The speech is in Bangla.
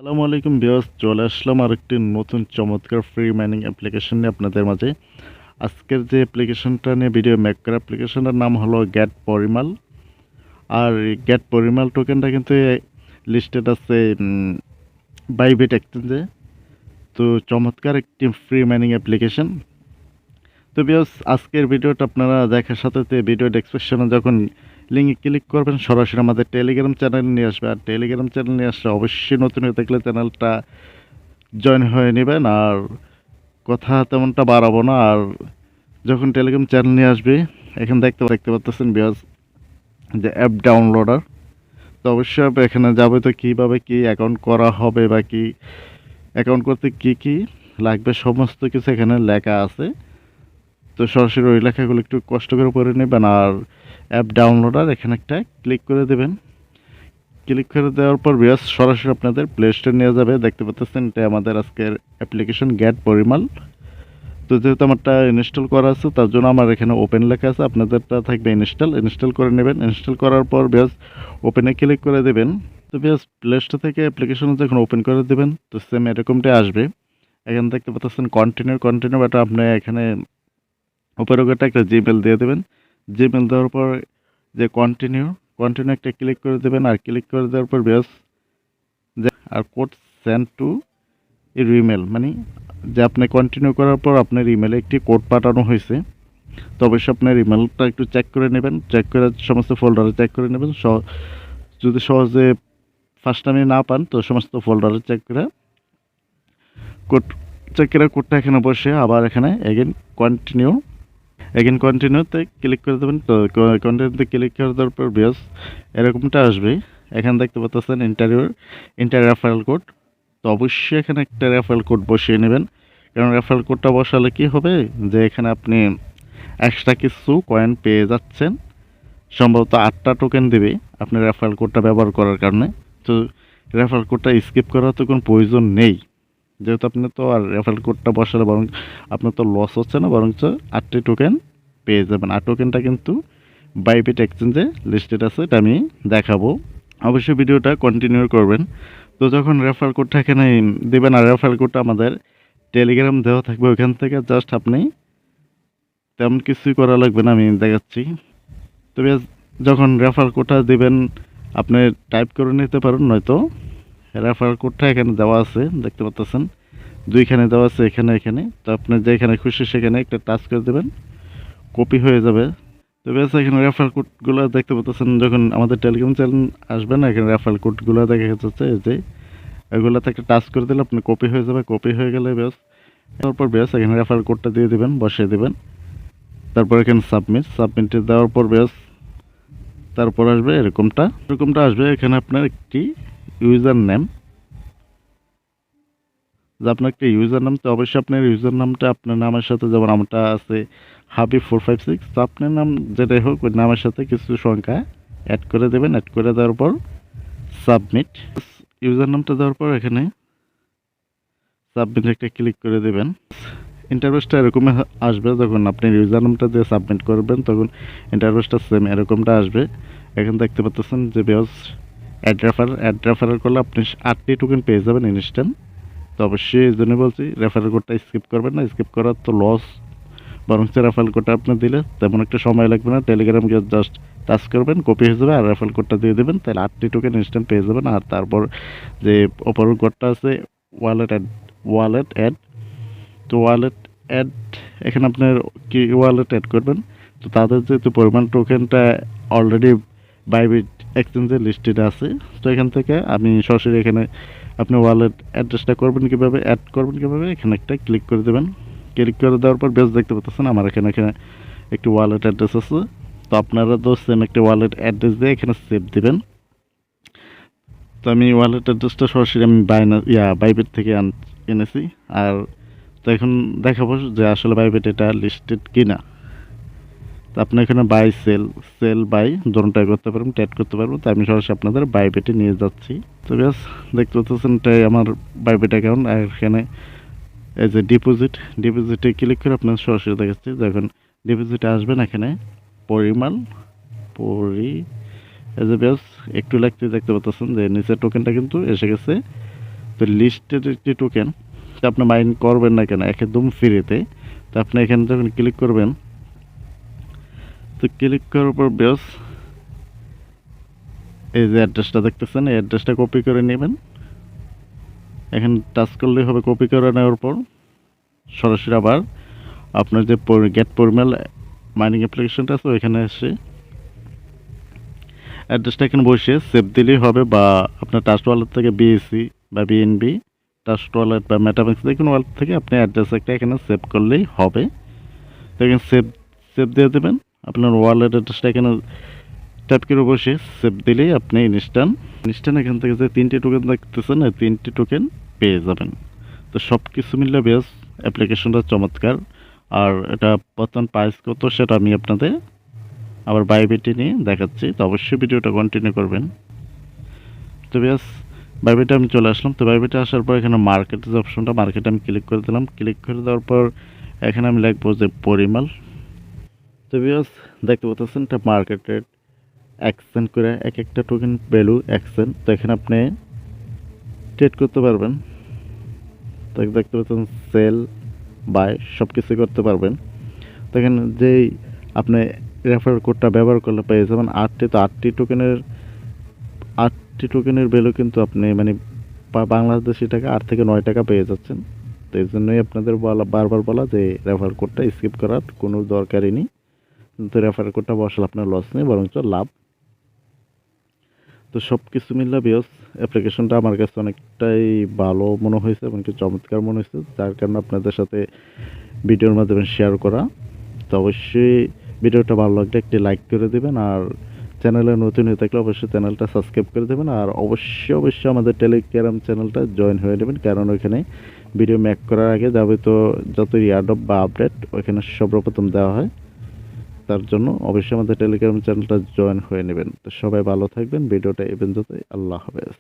আসসালামু আলাইকুম ভিউয়ার্স, চলে আসলাম আরেকটি নতুন চমৎকার ফ্রি মাইনিং অ্যাপ্লিকেশন নিয়ে আপনাদের মাঝে। আজকের যে অ্যাপ্লিকেশনটা নিয়ে ভিডিও মেক করা অ্যাপ্লিকেশনটার নাম হলো গেট পরিমাল। আর গেট পরিমাল টোকেনটা কিন্তু লিস্টেড আছে বাইবিট এক্সচেঞ্জে। তো চমৎকার একটি ফ্রি মাইনিং অ্যাপ্লিকেশন। তো ভিউয়ার্স, আজকের ভিডিওটা আপনারা দেখার সাথে সাথে ভিডিও ডেসক্রিপশনে যখন লিঙ্কে ক্লিক করবেন সরাসরি আমাদের টেলিগ্রাম চ্যানেল নিয়ে আসবে। আর টেলিগ্রাম চ্যানেল নিয়ে আসলে অবশ্যই নতুন হয়ে থাকলে চ্যানেলটা জয়েন হয়ে নেবেন। আর কথা তেমনটা বাড়াবো না। আর যখন টেলিগ্রাম চ্যানেল নিয়ে আসবে, এখানে দেখতে পাচ্ছেন বিকজ যে অ্যাপ ডাউনলোডার। তো অবশ্যই এখানে যাবে। তো কীভাবে কি অ্যাকাউন্ট করা হবে বা কি অ্যাকাউন্ট করতে কি কি লাগবে সমস্ত কিছু এখানে লেখা আছে। তো সরাসরি ওই লেখাগুলো একটু কষ্ট করে পড়ে নেবেন। আর অ্যাপ ডাউনলোডার এখানে একটা ক্লিক করে দেবেন। ক্লিক করে দেওয়ার পর বিয়াস সরাসরি আপনাদের প্লে স্টোর নিয়ে যাবে। দেখতে পাচ্ছেন এটা আমাদের আজকের অ্যাপ্লিকেশন গেট পরিমাল। তো যেহেতু আমারটা ইনস্টল করা আছে তার জন্য আমার এখানে ওপেন লেখা আছে, আপনাদেরটা থাকবে ইনস্টল করে নেবেন। ইনস্টল করার পর বিয়াস ওপেনে ক্লিক করে দেবেন। তো বিয়াস প্লে স্টোর থেকে অ্যাপ্লিকেশন যখন ওপেন করে দেবেন তো সেম এরকমটাই আসবে। এখানে দেখতে পাচ্ছেন কন্টিনিউ বাটা আপনি এখানে উপরে একটা জিমেল দিয়ে দেবেন। জিমেল দেওয়ার পর যে কন্টিনিউ একটা ক্লিক করে দেবেন। আর ক্লিক করে দেওয়ার পর বিয়াস আর কোড সেন্ড টু ইমেল, মানে যে আপনি কন্টিনিউ করার পর আপনার ইমেলে একটি কোড পাঠানো হয়েছে। তো অবশ্যই আপনার ইমেলটা একটু চেক করে নেবেন। চেক করে সমস্ত ফোল্ডারে চেক করে নেবেন। যদি সহজে ফার্স্ট টাইমে না পান তো সমস্ত ফোল্ডারে চেক করে কোডটা এখানে বসে আবার এখানে কন্টিনিউতে ক্লিক করে দেবেন। তো কন্টিনিউতে ক্লিক করে দেওয়ার পর বিয়াস এরকমটা আসবে। এখানে দেখতে পাচ্ছেন ইন্টার রেফারেল কোড। তো অবশ্যই এখানে একটা রেফারেল কোড বসিয়ে নেবেন। কারণ রেফারেল কোডটা বসালে কি হবে যে এখানে আপনি এক্সট্রা কিছু কয়েন পেয়ে যাচ্ছেন। সম্ভবত 8টা টোকেন দেবে আপনি রেফারেল কোডটা ব্যবহার করার কারণে। তো রেফারেল কোডটা স্কিপ করার তো কোনো প্রয়োজন নেই, যেহেতু আপনি তো আর রেফারেল কোডটা বসালে বরং আপনার তো লস হচ্ছে না, বরঞ্চ 8টি টোকেন পেয়ে যাবেন। আর টোকেনটা কিন্তু বাইবিট এক্সচেঞ্জে লিস্টেড আছে, এটা আমি দেখাবো। অবশ্যই ভিডিওটা কন্টিনিউ করবেন। তো যখন রেফারেল কোডটা এখানে দেবেন আর রেফারেল কোডটা আমাদের টেলিগ্রাম দেওয়া থাকবে, ওইখান থেকে জাস্ট আপনি তেমন কিছুই করা লাগবে না, আমি দেখাচ্ছি। তবে যখন রেফারেল কোডটা দেবেন আপনি টাইপ করে নিতে পারেন, নয়তো রেফারেল কোডটা এখানে দেওয়া আছে, দেখতে পাচ্ছেন দুইখানে দেওয়া আছে, এখানে। তো আপনি যেখানে খুশি সেখানে একটা টাচ করে দেবেন, কপি হয়ে যাবে। তো বেশ এখানে রেফারেল কোডগুলো দেখতে পাচ্ছেন। যখন আমাদের টেলিগ্রাম চ্যানেল আসবে না, এখানে রেফারেল কোডগুলো দেখা যাচ্ছে যে এগুলোতে একটা টাচ করে দিলে আপনি কপি হয়ে যাবে। কপি হয়ে গেলে বেশ তারপর বেশ এখানে রেফারেল কোডটা দিয়ে দেবেন, বসিয়ে দেবেন। তারপর এখানে সাবমিটে দেওয়ার পর বেশ তারপর আসবে এরকমটা আসবে। এখানে আপনার একটি ইউজার নেম, যে আপনার একটা ইউজার নাম। তো অবশ্যই আপনার ইউজার নামটা আপনার নামের সাথে, যেমন আমটা আছে হাবিব456, তো আপনার নাম যেটাই হোক ওই নামের সাথে কিছু সংখ্যা অ্যাড করে দেবেন। অ্যাড করে দেওয়ার পর সাবমিট, ইউজার নামটা দেওয়ার পর এখানে সাবমিট একটা ক্লিক করে দেবেন। ইন্টারফেসটা এরকম আসবে। যখন আপনি ইউজার নামটা দিয়ে সাবমিট করবেন তখন ইন্টারফেসটা সেম এরকমটা আসবে। এখানে দেখতে পাচ্ছেন যে বেস অ্যাড রেফারেল করলে আপনি 8টি টোকেন পেয়ে যাবেন ইনস্ট্যান্ট। তো অবশ্যই এই জন্য বলছি রেফারেল কোডটা স্কিপ করবেন না, স্কিপ করার তো লস। বরং রেফারেল কোডটা আপনি দিলে তেমন একটা সময় লাগবে না, টেলিগ্রাম গিয়ে জাস্ট টাচ করবেন, কপি হয়ে যাবে আর রেফারেল কোডটা দিয়ে দেবেন, তাহলে 8টি টোকেন ইনস্ট্যান্ট পেয়ে যাবেন। আর তারপর যে অপর কোডটা আছে ওয়ালেট অ্যাড, তো ওয়ালেট অ্যাড এখানে আপনার কি ওয়ালেট অ্যাড করবেন। তো তাদের যেহেতু পরিমাণ টোকেনটা অলরেডি বাইবিট এক্সচেঞ্জে লিস্টেড আছে, তো এখান থেকে আমি সরাসরি এখানে আপনি ওয়ালেট অ্যাড্রেসটা অ্যাড করবেন কীভাবে এখানে একটা ক্লিক করে দেবেন। ক্লিক করে দেওয়ার পর বেশ দেখতে পাচ্ছেন আমার এখানে একটি ওয়ালেট অ্যাড্রেস আছে। তো আপনারা তো সেম একটা ওয়ালেট অ্যাড্রেস দিয়ে এখানে সেভ দেবেন। তো আমি ওয়ালেট অ্যাড্রেসটা সরাসরি আমি বাইবিট থেকে এনেছি। আর তো এখন দেখাবো যে আসলে বাইবিট এটা লিস্টেড কিনা। তো আপনি এখানে সেল বাই দুটোটাই করতে পারবেন, ট্রেড করতে পারবেন। তো আমি সরাসরি আপনাদের বাইবিটে নিয়ে যাচ্ছি। তো বেশ দেখতে পাচ্ছেন এটাই আমার বাইবিট অ্যাকাউন্ট। আর এখানে এই যে ডিপোজিটে ক্লিক করে আপনার সরাসরি দেখাচ্ছি। যখন ডিপোজিটে আসবেন এখানে পরিমাণ এই যে বেশ একটু লাগতে দেখতে পাচ্ছেন যে নিচের টোকেনটা কিন্তু এসে গেছে তো লিস্টেড একটি টোকেন, তো আপনি মাইন করবেন না কেন একদম ফ্রিতে। তো আপনি এখানে যখন ক্লিক করবেন, তো ক্লিক করার পর বেশ এই যে অ্যাড্রেসটা দেখতেছেন, এই অ্যাড্রেসটা কপি করে নেবেন। এখানে টাচ করলেই হবে। কপি করে নেওয়ার পর সরাসরি আবার আপনার যে গেট পরিমাল মাইনিং অ্যাপ্লিকেশনটা আছে ওইখানে এসে অ্যাড্রেসটা এখানে বসিয়ে সেভ দিলেই হবে, বা আপনার ট্রাস্ট ওয়ালেট থেকে বিএসি বা বিএনবি ট্রাস্ট ওয়ালেট বা মেটাম্যাক্স যে কোনো ওয়ালেট থেকে আপনি অ্যাড্রেস একটা এখানে সেভ করলেই হবে। তো এখানে সেভ দিয়ে দেবেন। আপনার ওয়ালেট অ্যাড্রেসটা এখানে ট্যাপ করে বসে সেভ দিলেই আপনি ইনস্ট্যান্ট এখান থেকে যে 3টি টোকেন দেখতেছেন এই 3টি টোকেন পেয়ে যাবেন। তো সব কিছু মিলে বেশ অ্যাপ্লিকেশনটা চমৎকার। আর এটা বর্তমান প্রাইস কত সেটা আমি আপনাদের আবার বাইবিটে নিয়ে দেখাচ্ছি। তো অবশ্যই ভিডিওটা কন্টিনিউ করবেন। তো বেশ বাইবিটে আমি চলে আসলাম। তো বাইবিটে আসার পর এখানে মার্কেটের যে অপশনটা, মার্কেটে আমি ক্লিক করে দিলাম। ক্লিক করে দেওয়ার পর এখানে আমি লিখবো যে পরিমাল। তো বেশ দেখতে পাচ্ছেন এটা মার্কেট রেট acen করে এক একটা টোকেন ভ্যালু acen। তো এখানে আপনি ট্রেড করতে পারবেন। তো দেখতে পাচ্ছেন সেল বাই সব কিছু করতে পারবেন। তো এখানে যেই আপনি রেফার কোডটা ব্যবহার করলে পেয়ে যাবেন 8টি। তো 8টি টোকেনের ভ্যালু কিন্তু আপনি মানে বাংলাদেশি টাকা 8 থেকে 9 টাকা পেয়ে যাচ্ছেন। তো এই জন্যই আপনাদের বারবার বলা যে রেফার কোডটা স্কিপ করার কোনো দরকারই নেই। কিন্তু রেফার কোডটা বসালে আপনার লস নেই, বরঞ্চ লাভ। তো সব কিছু মিলে বিয়স অ্যাপ্লিকেশনটা আমার কাছে অনেকটাই ভালো মনে হয়েছে এবং কি চমৎকার মনে হয়েছে, যার কারণে আপনাদের সাথে ভিডিওর মাধ্যমে শেয়ার করা। তো অবশ্যই ভিডিওটা ভালো লাগলে একটি লাইক করে দেবেন, আর চ্যানেলে নতুন হয়ে থাকলে অবশ্যই চ্যানেলটা সাবস্ক্রাইব করে দেবেন, আর অবশ্যই আমাদের টেলিগ্রাম চ্যানেলটা জয়েন হয়ে নেবেন, কারণ ওইখানে ভিডিও মেক করার আগে যাবে তো যত ইয়ারডপ বা আপডেট ওইখানে সর্বপ্রথম দেওয়া হয়। তার জন্য অবশ্যই আমাদের টেলিগ্রাম চ্যানেলটা জয়েন হয়ে নেবেন। তো সবাই ভালো থাকবেন। ভিডিওটা এই পর্যন্তই। আল্লাহ হাফেজ।